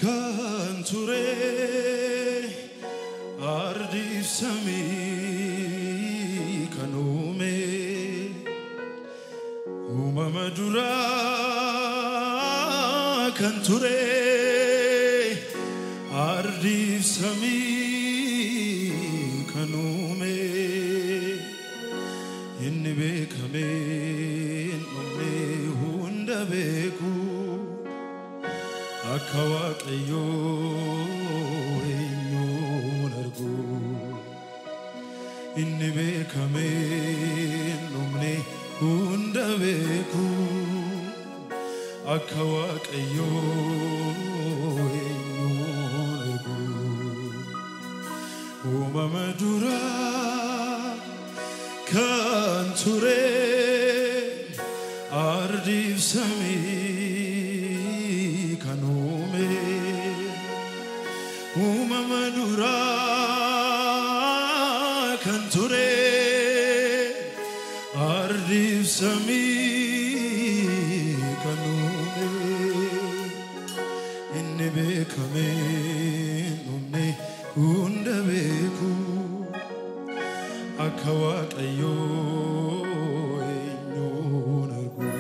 كانتوري أردي سمي كنومي وممدورا كانتوري أردي سمي كنومي إني بكمين أمي هند بكو أكواك أيون أرجو إني بكمين أمي هند بكو أكواك أيون أرجو وممدورا كانتوري أردي سمي كنومي وممدورا كانتوري أردي سمي كنومي إني بكمين أمي هند بكو أكواك أيون أرجو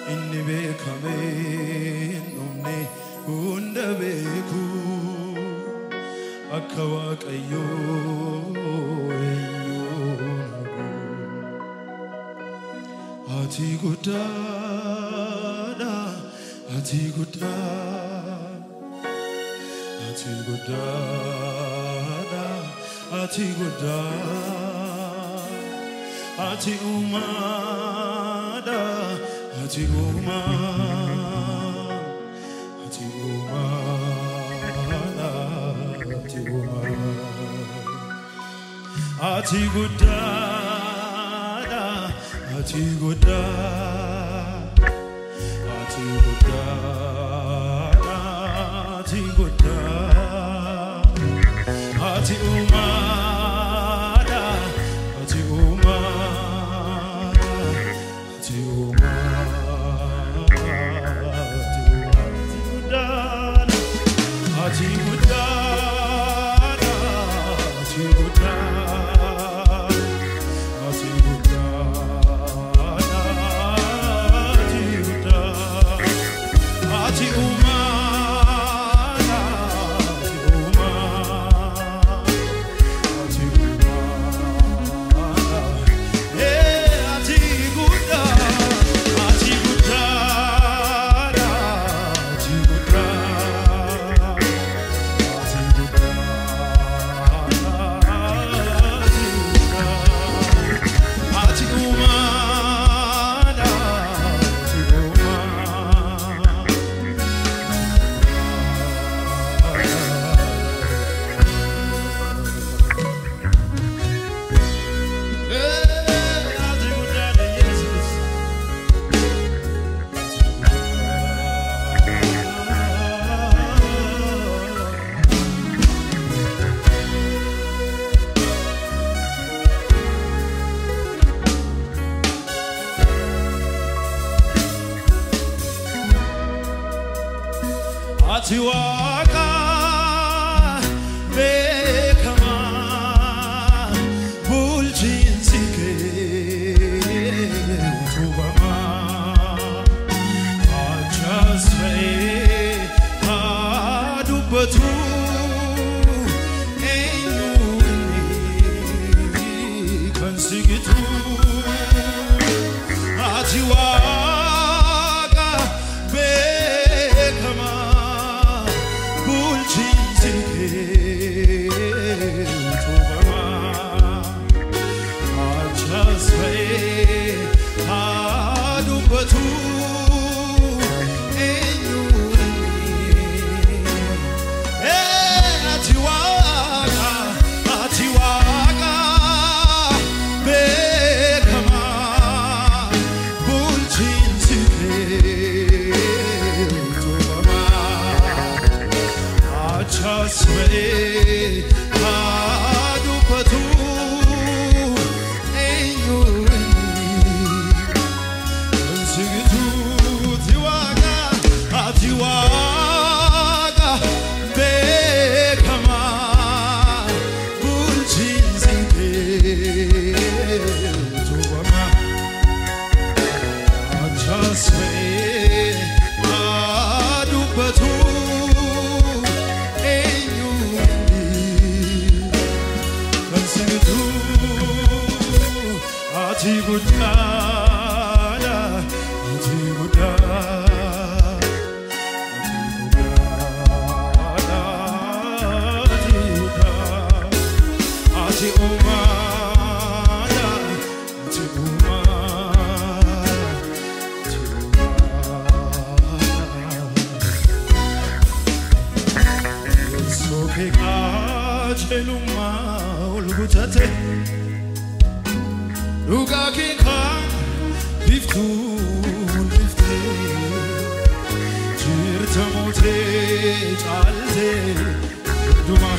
إني بكمين أمي هند بكو أكواك أيون أرجو أتي قدانا أتي قدانا أتي قدانا أتي قدانا أتي أمانا أتي أمانا أتي أمانا أتي أمانا أتي قدانا أتي قدانا أتي قدانا أتي قدانا أتي أمانا أتي أمانا أتي أمانا أتي قدانا أتي قدانا أتي قدانا أتي أمانا Atiwaka bekama bulchinsike utubama achasre adubatu enyuni kansigitu Atiwaka bekama Atiwaka dubbatu eenyuuni kan sibitu ati guddaadha ati guddaadha ati umaadha ati Cheluma ulgutate Ruga kika liftu lifte Jirta mote chalte Duma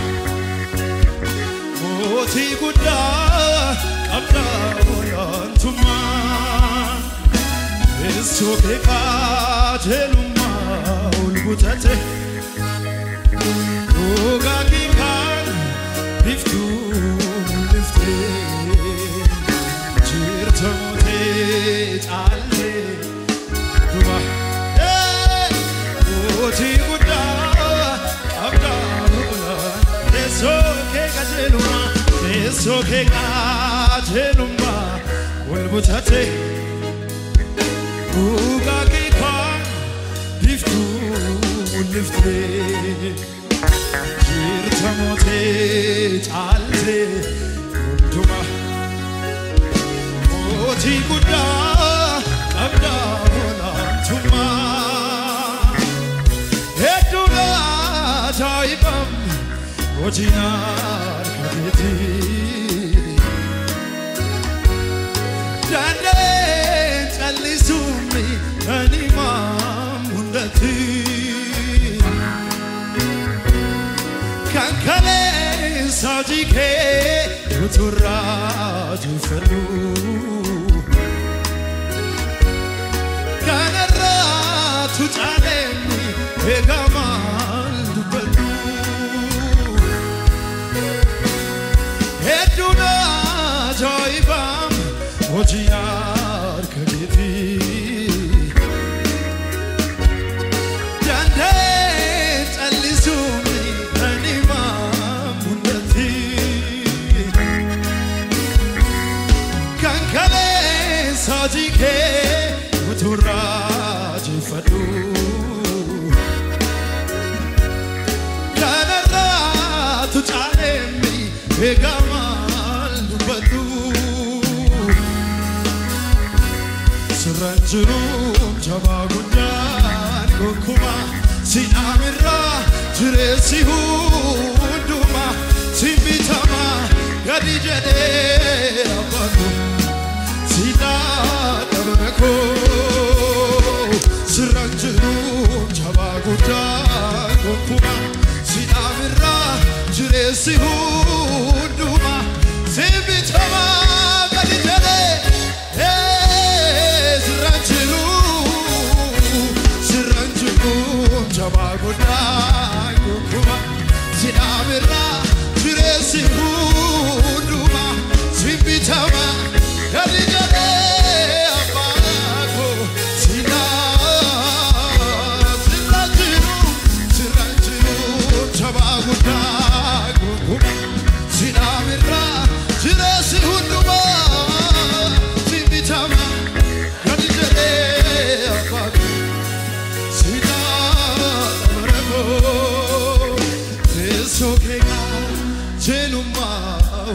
Moti gudda Abda volantuma Esso kika cheluma ulgutate Ruga kika liftu lifte jirta mote chalte duba oti gudda abda hola eso ke kajeluma ulbutate uga ke kan liftu lifte jirta mote chalte duma oti gudda abda volantuma heduna jaibam ojinar kabeti dande challisumi animam hundati kankale sajike uturra jufelu kanarra tutalemi egamal dubelu heduna jaibam ojiyar kabeti dande challisumi animam hundati kankale sajike uturra jufelu kanarra tutalemi egamal dubelu Ranjurum jabagundan kokuma si amirra jiresi hunduma si bitama gadi jade abadu si dadabako Ranjurum jabagundan kokuma si amirra jiresi hunduma si bitama gadi jade Jabaguda Gukuma Sinamira Jiresi Hunduma Simbitama Kadijade Abako Sina Siranjiru Jabaguda Gukuma Sinamira Jiresi Hunduma Simbitama Kadijade Abako Sokega cheluma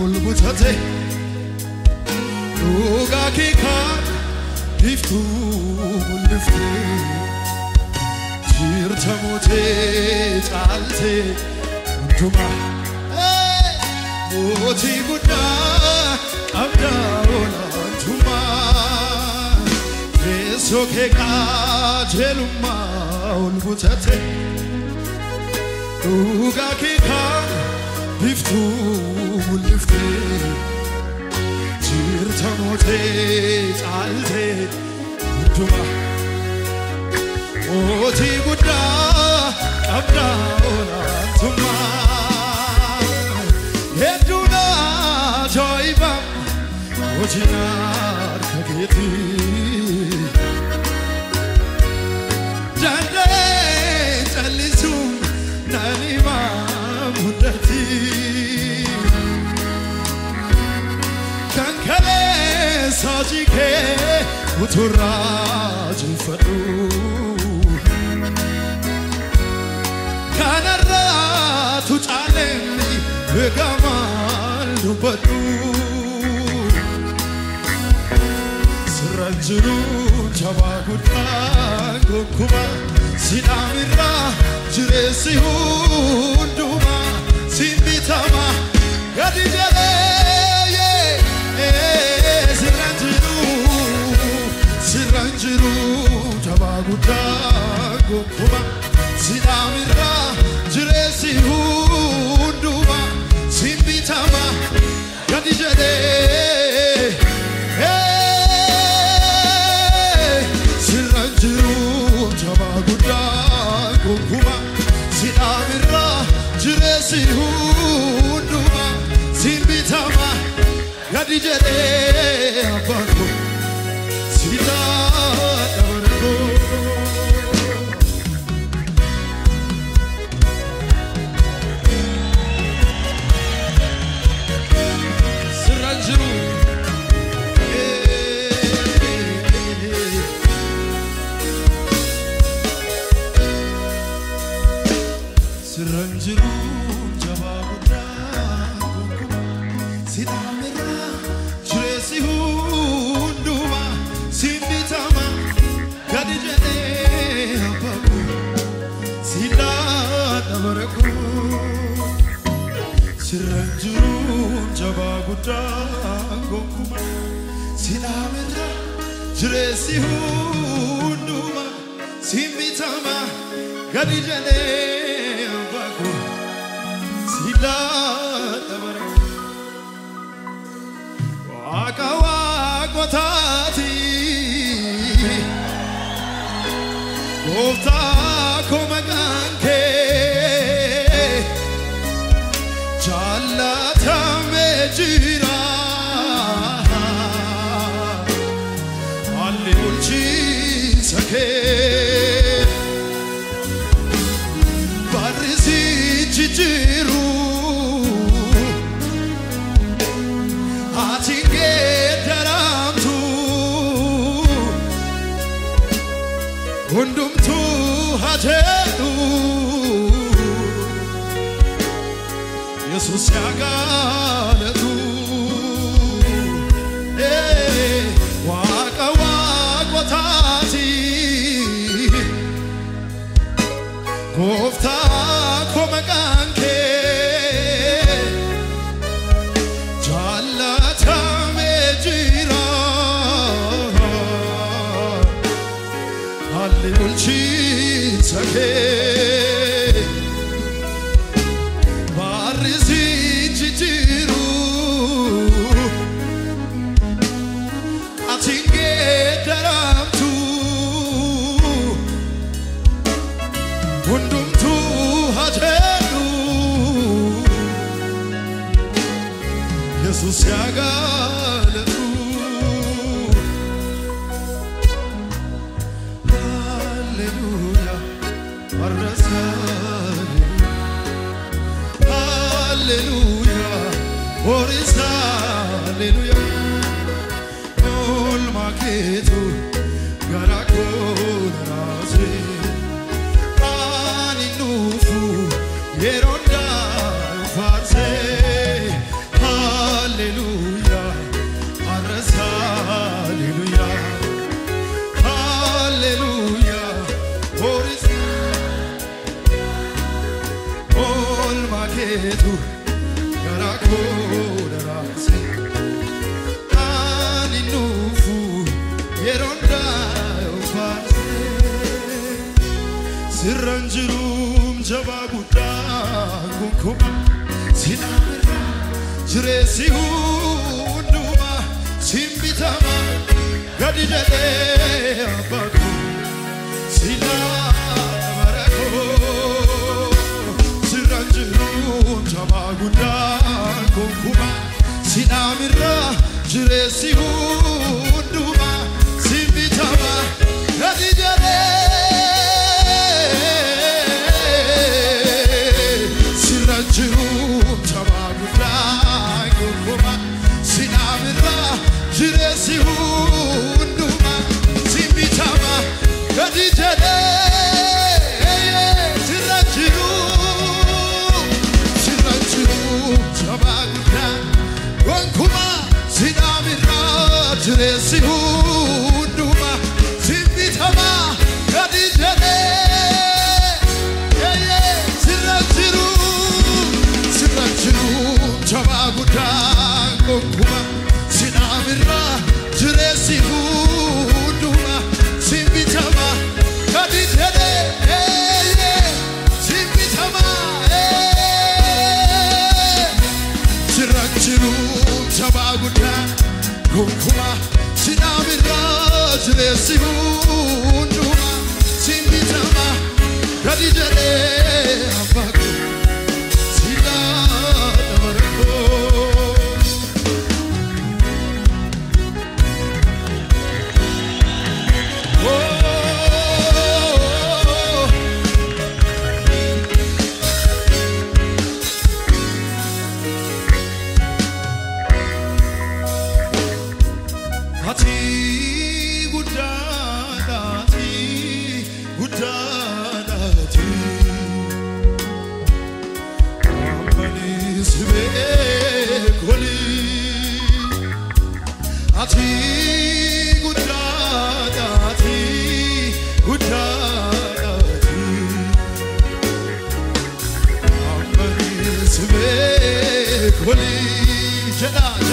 ulbutate uga kika liftu lifte jirta mote chalte duma oti gudda abda volantuma sokega cheluma ulbutate Uga kika liftu lifte jirta mote chalte duma oti gudda abda volantuma heduna jaibam ojinar kabeti dande uturra jinfadu kanarra tu chalemi begamal dubadu sirranjiru jabaguda gokuma sinamira jiresi hunduma simbitama gadijale Sirranjiru jabaguda gokuma sinamira jiresi hunduma simbitama gadijale Sirranjiru jabaguda gokuma sinamira jiresi hunduma simbitama gadijale abako Sila dabargo Sirranjiru Sirranjiru jabaguda gokuma sinamira jiresi hunduma simbitama gadijale abaku sila dabarku sirranjiru jabaguda gokuma sinamira jiresi hunduma simbitama gadijale abaku sila dabarku waka wakotati Gofta komaganke Chalata mejira Alli ulchi sake Barisi chichiru Atinge daramtu Hundumtu hajelu Jesus yagalatu waka wakwatati Gofta komaganke Jallata mejira Alli ulchi sake Barisi chichiru Atinge daramtu Hundumtu hajelu Jesus yagalatu Hallelujah, oh, it's hallelujah. All my kids, gotta go, Razi. Ani nufu, yeronda, farse. Hallelujah, arras hallelujah. Hallelujah, oh, it's all my kids. Garakodarase ani nufu yeronda ufase sirranjirum jabaguda gokuma sinamira jiresi hunduma simbitama gadijale abaku sila marako sirranjirum jabaguda gokuma sinamira jiresi hunduma simbitama gadijale sirranjirum jabaguda gokuma sinamira jiresi hunduma ولي جدا